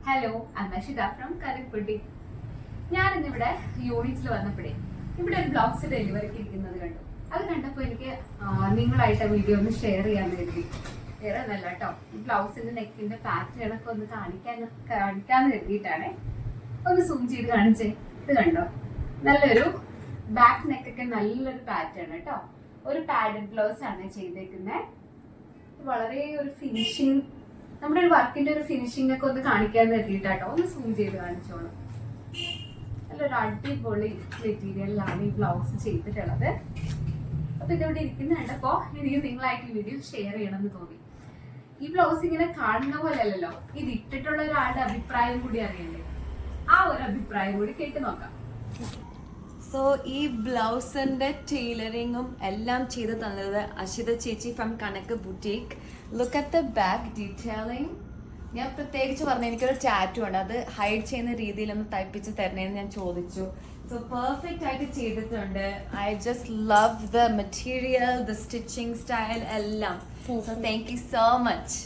Hello, Ashitha from കരക്പുട്ടി. ഞാനിന്നിവിടെ യൂണിറ്റിൽ വന്നപ്പോഴേ ഇവിടെ ഒരു ബ്ലൗസ് ഡെലിവറിക്ക് ഇരിക്കുന്നത് കണ്ടു. അത് കണ്ടപ്പോൾ എനിക്ക് നിങ്ങളായിട്ട് ആ വീഡിയോ ഒന്ന് ഷെയർ ചെയ്യാൻ കരുതി. വേറെ ഒന്നല്ല കേട്ടോ, ഈ ബ്ലൗസിന്റെ നെക്കിന്റെ പാറ്റേൺ ഒക്കെ ഒന്ന് കാണിക്കാന്ന് കരുതിയിട്ടാണ്. ഒന്ന് സൂം ചെയ്ത് കാണിച്ചേ. ഇത് കണ്ടോ, നല്ലൊരു ബാക്ക് നെക്കൊക്കെ നല്ലൊരു പാറ്റേൺ കേട്ടോ. ഒരു പാഡഡ് ബ്ലൗസ് ആണ് ചെയ്തേക്കുന്നത്. വളരെ ഒരു ഫിനിഷിങ്, നമ്മുടെ ഒരു വർക്കിന്റെ ഒരു ഫിനിഷിംഗ് ഒക്കെ ഒന്ന് കാണിക്കാന്ന് കരുതിയിട്ടാട്ടോ. ഒന്ന് സൂം ചെയ്ത് കാണിച്ചോളാം. നല്ലൊരു അടിപൊളി മെറ്റീരിയലിലാണ് ഈ ബ്ലൗസ് ചെയ്തിട്ടുള്ളത്. അപ്പൊ ഇതിവിടെ ഇരിക്കുന്ന കണ്ടപ്പോ എനിക്ക് നിങ്ങളായിട്ട് ഈ വീഡിയോ ഷെയർ ചെയ്യണമെന്ന് തോന്നി. ഈ ബ്ലൗസ് ഇങ്ങനെ കാണുന്ന പോലെ അല്ലല്ലോ, ഇത് ഇട്ടിട്ടുള്ള ഒരാളുടെ അഭിപ്രായം കൂടി അറിയണ്ടേ. ആ ഒരു അഭിപ്രായം കൂടി കേട്ട് നോക്കാം. സോ ഈ ബ്ലൗസിന്റെ ടൈലറിങ്ങും എല്ലാം ചെയ്ത് തന്നത് അഷിത ചേച്ചി from Kanak boutique. Look at the back detailing. ഞാൻ പ്രത്യേകിച്ച് പറഞ്ഞു എനിക്കൊരു ടാറ്റു ഉണ്ട്, അത് ഹൈഡ് ചെയ്യുന്ന രീതിയിലൊന്ന് തയ്പ്പിച്ച് തരണേന്ന് ഞാൻ ചോദിച്ചു. സോ പെർഫെക്റ്റ് ആയിട്ട് ചെയ്തിട്ടുണ്ട്. I just love the material, the stitching style എല്ലാം. So thank you so much.